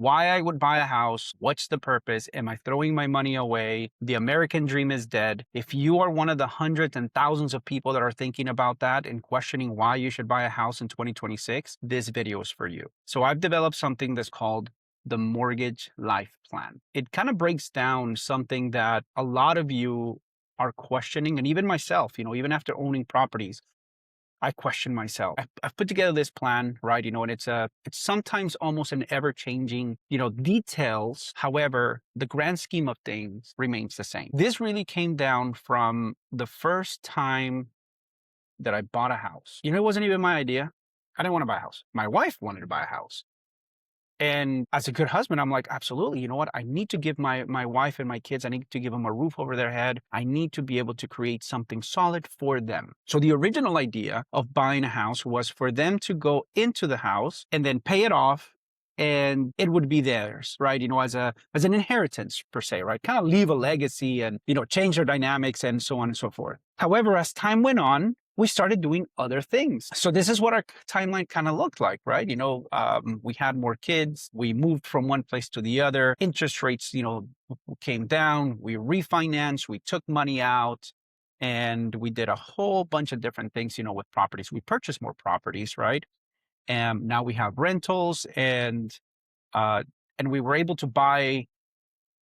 why I would buy a house, what's the purpose, am I throwing my money away, the American dream is dead. If you are one of the hundreds and thousands of people that are thinking about that and questioning why you should buy a house in 2026, this video is for you. So I've developed something that's called the mortgage life plan. It kind of breaks down something that a lot of you are questioning, and even myself, even after owning properties, I question myself. I've put together this plan, right? And it's sometimes almost an ever-changing, details. However, the grand scheme of things remains the same. This really came down from the first time that I bought a house. It wasn't even my idea. I didn't want to buy a house. My wife wanted to buy a house. And as a good husband, I'm like, absolutely. You know what? I need to give my wife and my kids, I need to give them a roof over their head. I need to be able to create something solid for them. So the original idea of buying a house was for them to go into the house and then pay it off, and it would be theirs, right? As an inheritance per se, right? Kind of leave a legacy and, change their dynamics and so on and so forth. However, as time went on, we started doing other things. So this is what our timeline kind of looked like, right? We had more kids. We moved from one place to the other. Interest rates, came down. We refinanced. We took money out. And we did a whole bunch of different things, with properties. We purchased more properties, right? And now we have rentals, and we were able to buy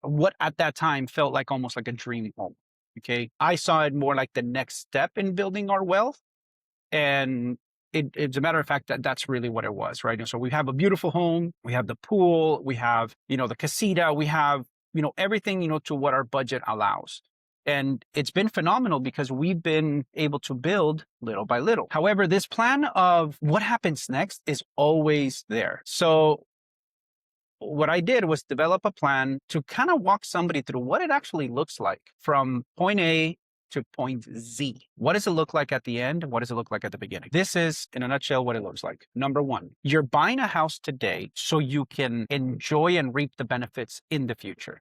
what at that time felt like almost like a dream home. Okay. I saw it more like the next step in building our wealth. And it's a matter of fact that's really what it was, right? And so we have a beautiful home, we have the pool, we have, the casita, we have, everything, to what our budget allows. And it's been phenomenal because we've been able to build little by little. However, this plan of what happens next is always there. So what I did was develop a plan to kind of walk somebody through what it actually looks like from point A to point Z. What does it look like at the end? What does it look like at the beginning? This is, in a nutshell, what it looks like. Number one, you're buying a house today so you can enjoy and reap the benefits in the future.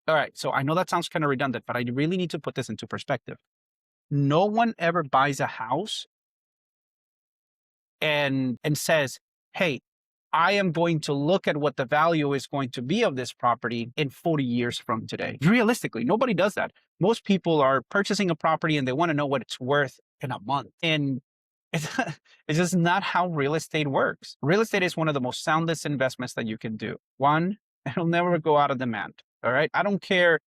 All right, so I know that sounds kind of redundant, but I really need to put this into perspective. No one ever buys a house and says, hey, I am going to look at what the value is going to be of this property in 40 years from today. Realistically, nobody does that. Most people are purchasing a property and they want to know what it's worth in a month. And it's just not how real estate works. Real estate is one of the most soundest investments that you can do. One, it'll never go out of demand. All right. I don't care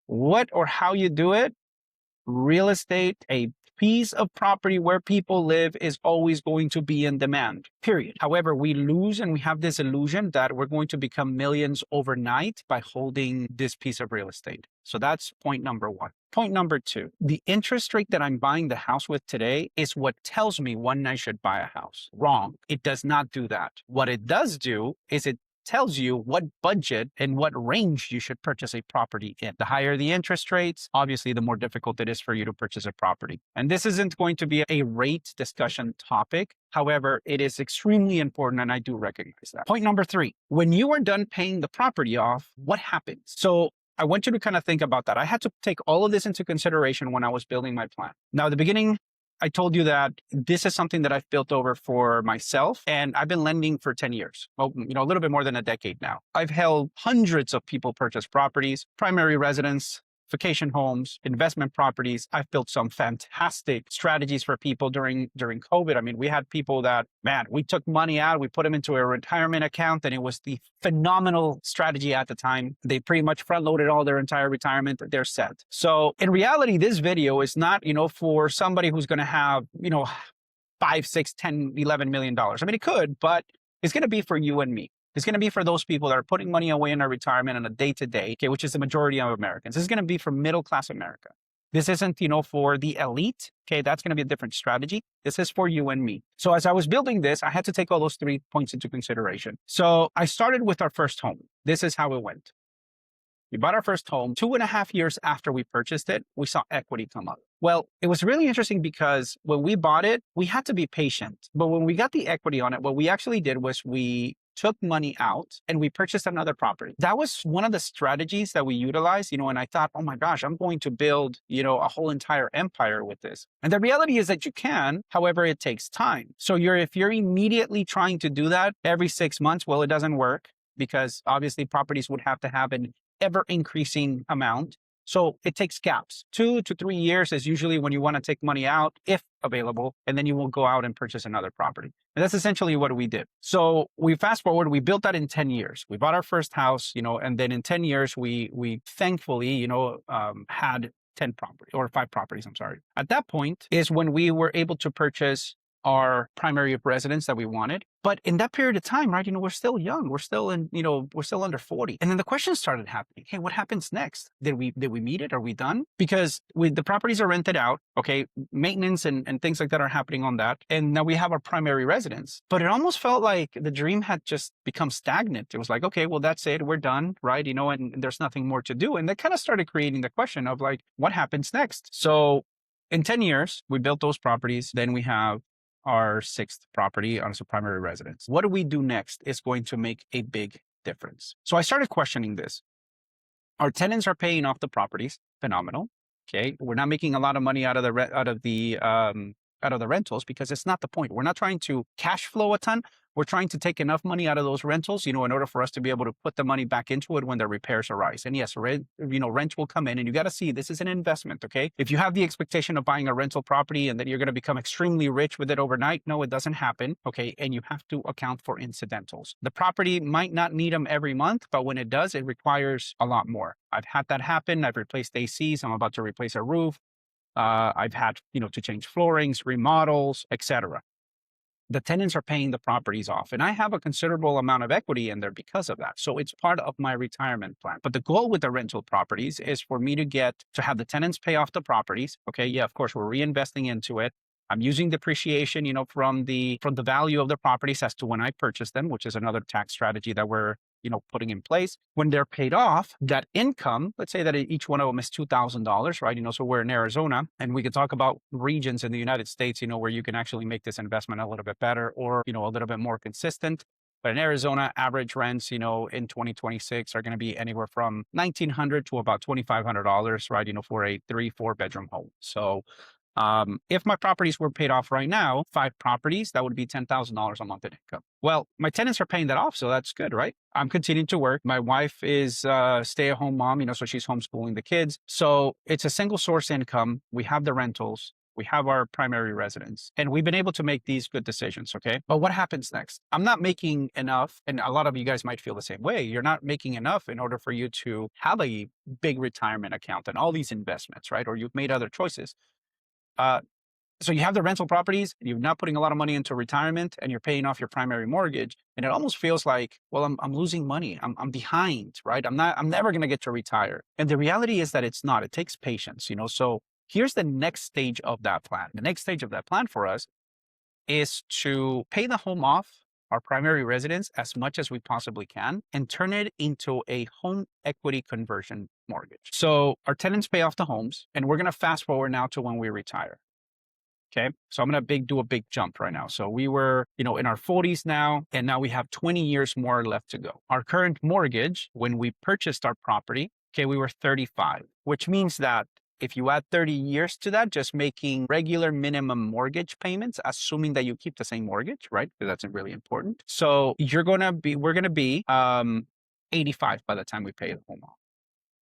what or how you do it. Real estate, a piece of property where people live, is always going to be in demand, period. However, we lose and we have this illusion that we're going to become millions overnight by holding this piece of real estate. So that's point number one. Point number two, the interest rate that I'm buying the house with today is what tells me when I should buy a house. Wrong. It does not do that. What it does do is it tells you what budget and what range you should purchase a property in. The higher the interest rates, obviously, the more difficult it is for you to purchase a property. And this isn't going to be a rate discussion topic. However, it is extremely important, and I do recognize that. Point number three, when you are done paying the property off, what happens? So I want you to kind of think about that. I had to take all of this into consideration when I was building my plan. Now, at the beginning, I told you that this is something that I've built over for myself, and I've been lending for 10 years. Well, a little bit more than a decade now. I've helped hundreds of people purchase properties, primary residence, vacation homes, investment properties. I've built some fantastic strategies for people during COVID. I mean, we had people that, we took money out, we put them into a retirement account, and it was the phenomenal strategy at the time. They pretty much front loaded all their entire retirement. They're set. So in reality, this video is not, for somebody who's going to have, 5, 6, 10, $11 million. I mean, it could, but it's going to be for you and me. It's going to be for those people that are putting money away in their retirement on a day-to-day, okay, which is the majority of Americans. This is going to be for middle-class America. This isn't, for the elite, okay? That's going to be a different strategy. This is for you and me. So as I was building this, I had to take all those 3 points into consideration. So I started with our first home. This is how it went. We bought our first home. 2.5 years after we purchased it, we saw equity come up. Well, it was really interesting because when we bought it, we had to be patient. But when we got the equity on it, what we actually did was we took money out and we purchased another property. That was one of the strategies that we utilized, and I thought, oh my gosh, I'm going to build, a whole entire empire with this. And the reality is that you can, however, it takes time. So if you're immediately trying to do that every 6 months, well, it doesn't work. because obviously properties would have to have an ever increasing amount. So it takes gaps. 2 to 3 years is usually when you want to take money out, if available, and then you will go out and purchase another property. And that's essentially what we did. So we fast forward, we built that in 10 years. We bought our first house, and then in 10 years, we thankfully, had 10 properties or 5 properties. I'm sorry. At that point is when we were able to purchase our primary residence that we wanted. But in that period of time, right, we're still young. We're still we're still under 40. And then the questions started happening. Hey, what happens next? Did we meet it? Are we done? Because the properties are rented out. Okay. Maintenance and things like that are happening on that. And now we have our primary residence. But it almost felt like the dream had just become stagnant. It was like, okay, well, that's it. We're done. Right. And there's nothing more to do. And that kind of started creating the question of like, what happens next? So in 10 years, we built those properties. Then we have our 6th property as a primary residence. What do we do next is going to make a big difference. So I started questioning this. Our tenants are paying off the properties. Phenomenal. Okay. We're not making a lot of money out of the rentals because it's not the point. We're not trying to cash flow a ton. We're trying to take enough money out of those rentals, in order for us to be able to put the money back into it when the repairs arise. And yes, rent will come in, and you got to see this is an investment. Okay. If you have the expectation of buying a rental property and that you're going to become extremely rich with it overnight, no, it doesn't happen. Okay. And you have to account for incidentals. The property might not need them every month, but when it does, it requires a lot more. I've had that happen. I've replaced ACs. I'm about to replace a roof. I've had, to change floorings, remodels, etc. The tenants are paying the properties off, and I have a considerable amount of equity in there because of that. So it's part of my retirement plan. But the goal with the rental properties is for me to have the tenants pay off the properties. Okay. Yeah, of course, we're reinvesting into it. I'm using depreciation, from the value of the properties as to when I purchase them, which is another tax strategy that we're putting in place. When they're paid off, that income, let's say that each one of them is $2,000, right? So we're in Arizona, and we could talk about regions in the United States, where you can actually make this investment a little bit better or, a little bit more consistent. But in Arizona, average rents, in 2026 are going to be anywhere from $1,900 to about $2,500, right? For a 3-4 bedroom home. So if my properties were paid off right now, 5 properties, that would be $10,000 a month in income. Well, my tenants are paying that off, so that's good, right? I'm continuing to work. My wife is a stay-at-home mom, so she's homeschooling the kids. So it's a single source income. We have the rentals. We have our primary residence, and we've been able to make these good decisions, okay? But what happens next? I'm not making enough, and a lot of you guys might feel the same way. You're not making enough in order for you to have a big retirement account and all these investments, right? Or you've made other choices. So you have the rental properties, you're not putting a lot of money into retirement, and you're paying off your primary mortgage. And it almost feels like, well, I'm losing money. I'm behind, right? I'm never going to get to retire. And the reality is that it's not. It takes patience, So here's the next stage of that plan. The next stage of that plan for us is to pay the home off, our primary residence, as much as we possibly can, and turn it into a home equity conversion mortgage. So our tenants pay off the homes, and we're going to fast forward now to when we retire. Okay. So I'm going to do a big jump right now. So we were, in our 40s now, and now we have 20 years more left to go. Our current mortgage, when we purchased our property, okay, we were 35, which means that if you add 30 years to that, just making regular minimum mortgage payments, assuming that you keep the same mortgage, right? Because that's really important. So we're going to be 85 by the time we pay the home off.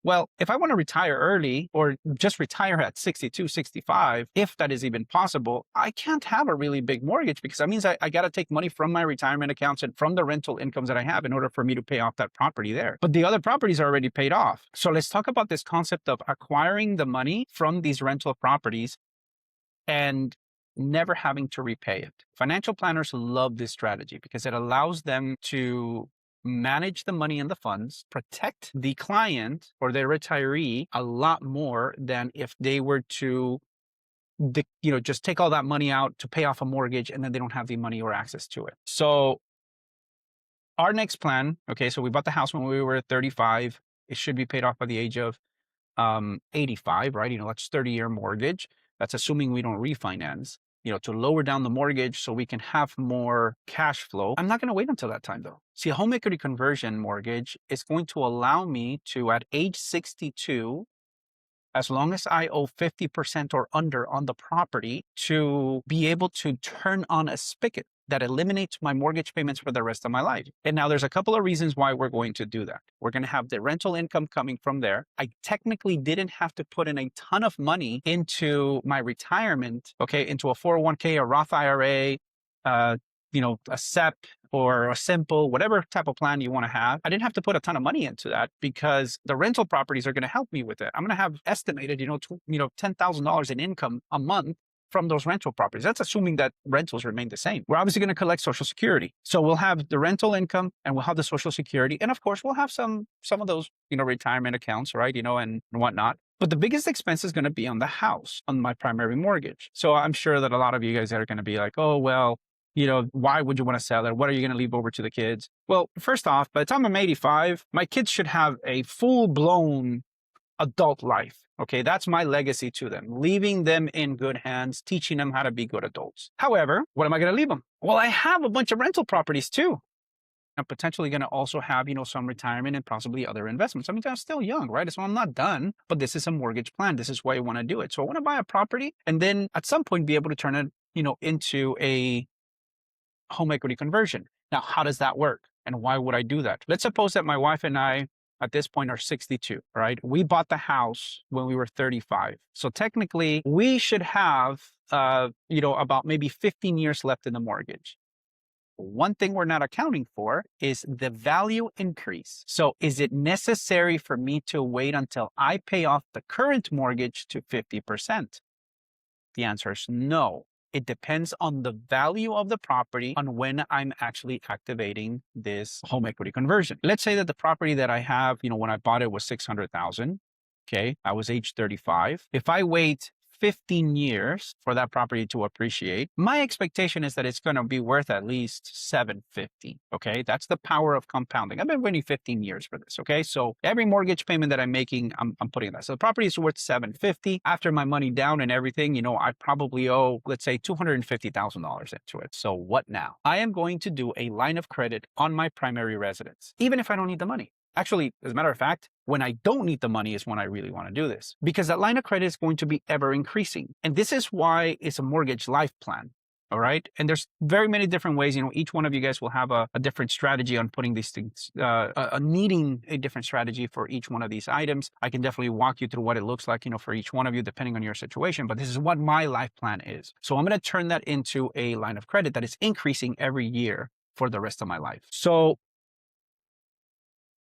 Well, if I want to retire early or just retire at 62, 65, if that is even possible, I can't have a really big mortgage because that means I got to take money from my retirement accounts and from the rental incomes that I have in order for me to pay off that property there. But the other properties are already paid off. So let's talk about this concept of acquiring the money from these rental properties and never having to repay it. Financial planners love this strategy because it allows them to manage the money and the funds, protect the client or their retiree a lot more than if they were to, just take all that money out to pay off a mortgage and then they don't have the money or access to it. So our next plan, okay, so we bought the house when we were 35. It should be paid off by the age of 85, right? That's 30-year mortgage. That's assuming we don't refinance. To lower down the mortgage so we can have more cash flow. I'm not going to wait until that time though. See, a home equity conversion mortgage is going to allow me to, at age 62, as long as I owe 50% or under on the property, to be able to turn on a spigot that eliminates my mortgage payments for the rest of my life. And now there's a couple of reasons why we're going to do that. We're going to have the rental income coming from there. I technically didn't have to put in a ton of money into my retirement, okay, into a 401k, a Roth IRA, a SEP or a simple, whatever type of plan you want to have. I didn't have to put a ton of money into that because the rental properties are going to help me with it. I'm going to have estimated, $10,000 in income a month from those rental properties. That's assuming that rentals remain the same. We're obviously going to collect Social Security. So we'll have the rental income and we'll have the Social Security. And of course, we'll have some of those, retirement accounts, right? And whatnot. But the biggest expense is going to be on the house, on my primary mortgage. So I'm sure that a lot of you guys are going to be like, oh, well, why would you want to sell it? What are you going to leave over to the kids? Well, first off, by the time I'm 85, my kids should have a full-blown adult life. Okay, that's my legacy to them, leaving them in good hands, teaching them how to be good adults. However, what am I going to leave them? Well, I have a bunch of rental properties too. I'm potentially going to also have, some retirement and possibly other investments. I mean, I'm still young, right? So I'm not done, but this is a mortgage plan. This is why I want to do it. So I want to buy a property and then at some point be able to turn it, into a home equity conversion. Now, how does that work? And why would I do that? Let's suppose that my wife and I at this point are 62, right? We bought the house when we were 35. So technically we should have, about maybe 15 years left in the mortgage. One thing we're not accounting for is the value increase. So is it necessary for me to wait until I pay off the current mortgage to 50%? The answer is no. It depends on the value of the property on when I'm actually activating this home equity conversion. Let's say that the property that I have, when I bought it was $600,000. Okay, I was age 35. If I wait 15 years for that property to appreciate, my expectation is that it's going to be worth at least $750. Okay, that's the power of compounding. I've been waiting 15 years for this. Okay, so every mortgage payment that I'm making, I'm putting that. So the property is worth $750. After my money down and everything, I probably owe, let's say, $250,000 into it. So what now? I am going to do a line of credit on my primary residence, even if I don't need the money. Actually, as a matter of fact, when I don't need the money is when I really want to do this, because that line of credit is going to be ever increasing. And this is why it's a mortgage life plan. All right. And there's very many different ways. Each one of you guys will have a different strategy on putting these things, needing a different strategy for each one of these items. I can definitely walk you through what it looks like, for each one of you, depending on your situation. But this is what my life plan is. So I'm going to turn that into a line of credit that is increasing every year for the rest of my life. So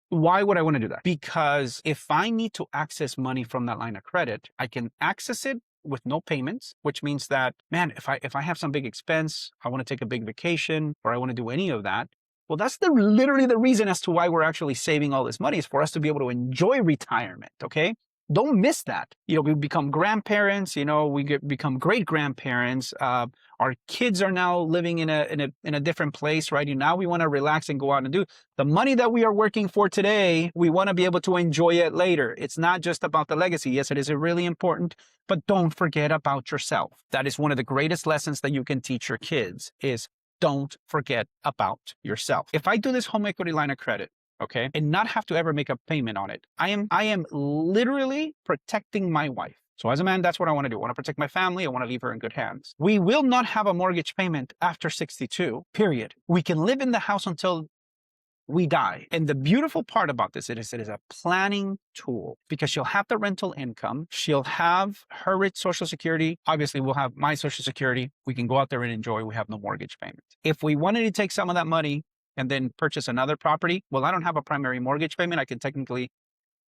why would I want to do that? Because if I need to access money from that line of credit, I can access it with no payments, which means that, man, if I have some big expense, I want to take a big vacation, or I want to do any of that, well, that's literally the reason as to why we're actually saving all this money, is for us to be able to enjoy retirement. Okay. Don't miss that. We become grandparents, become great grandparents. Our kids are now living in a different place, right? Now we want to relax and go out and do the money that we are working for today. We want to be able to enjoy it later. It's not just about the legacy. Yes, it is really important, but don't forget about yourself. That is one of the greatest lessons that you can teach your kids, is don't forget about yourself. If I do this home equity line of credit, okay, and not have to ever make a payment on it, I am literally protecting my wife. So as a man, that's what I want to do. I want to protect my family. I want to leave her in good hands. We will not have a mortgage payment after 62, period. We can live in the house until we die. And the beautiful part about this is it is a planning tool, because she'll have the rental income. She'll have her rich Social Security. Obviously, we'll have my Social Security. We can go out there and enjoy. We have no mortgage payment. If we wanted to take some of that money and then purchase another property, well, I don't have a primary mortgage payment. I can technically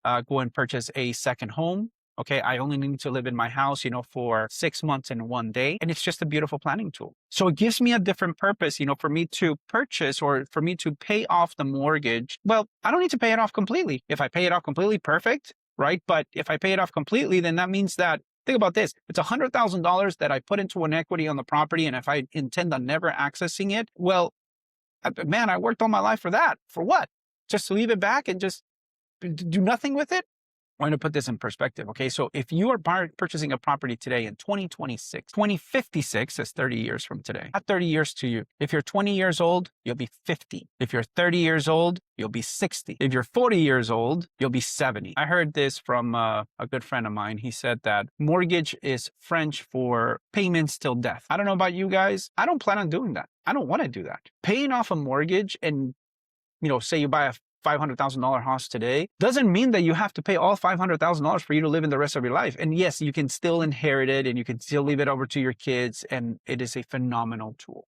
go and purchase a second home. Okay, I only need to live in my house, for 6 months and 1 day. And it's just a beautiful planning tool. So it gives me a different purpose, for me to purchase or for me to pay off the mortgage. Well, I don't need to pay it off completely. If I pay it off completely, perfect, right? But if I pay it off completely, then that means that, think about this. It's $100,000 that I put into an equity on the property. And if I intend on never accessing it, well, man, I worked all my life for that. For what? Just to leave it back and just do nothing with it? I want to put this in perspective. Okay. So if you are purchasing a property today in 2026, 2056 is 30 years from today. Not 30 years to you. If you're 20 years old, you'll be 50. If you're 30 years old, you'll be 60. If you're 40 years old, you'll be 70. I heard this from a good friend of mine. He said that mortgage is French for payments till death. I don't know about you guys. I don't plan on doing that. I don't want to do that. Paying off a mortgage and, say you buy a $500,000 house today doesn't mean that you have to pay all $500,000 for you to live in the rest of your life. And yes, you can still inherit it and you can still leave it over to your kids. And it is a phenomenal tool.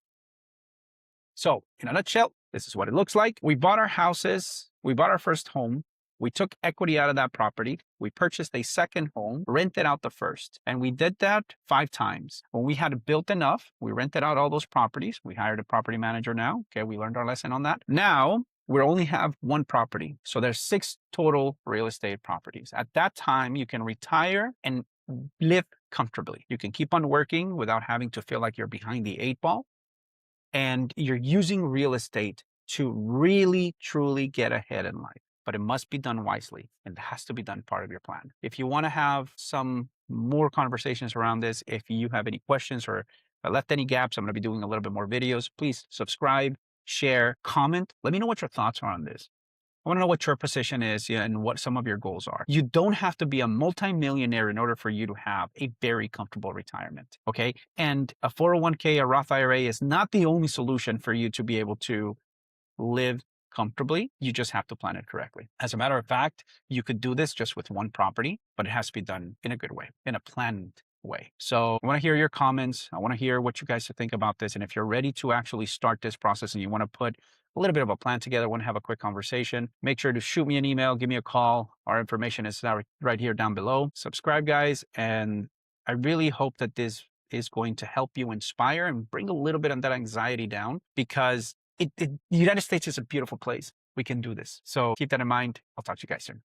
So in a nutshell, this is what it looks like. We bought our houses. We bought our first home. We took equity out of that property. We purchased a second home, rented out the first. And we did that 5 times. When we had built enough, we rented out all those properties. We hired a property manager now. Okay, we learned our lesson on that. Now, we only have 1 property. So there's 6 total real estate properties. At that time, you can retire and live comfortably. You can keep on working without having to feel like you're behind the 8 ball. And you're using real estate to really, truly get ahead in life. But it must be done wisely, and it has to be done part of your plan. If you want to have some more conversations around this, if you have any questions or left any gaps, I'm going to be doing a little bit more videos. Please subscribe, share, comment. Let me know what your thoughts are on this. I want to know what your position is and what some of your goals are. You don't have to be a multimillionaire in order for you to have a very comfortable retirement, okay? And a 401k, a Roth IRA is not the only solution for you to be able to live comfortably. You just have to plan it correctly. As a matter of fact, you could do this just with 1 property, but it has to be done in a good way, in a planned way. So I want to hear your comments. I want to hear what you guys think about this. And if you're ready to actually start this process and you want to put a little bit of a plan together, want to have a quick conversation, make sure to shoot me an email, give me a call. Our information is right here down below. Subscribe, guys. And I really hope that this is going to help you inspire and bring a little bit of that anxiety down, because the United States is a beautiful place. We can do this. So keep that in mind. I'll talk to you guys soon.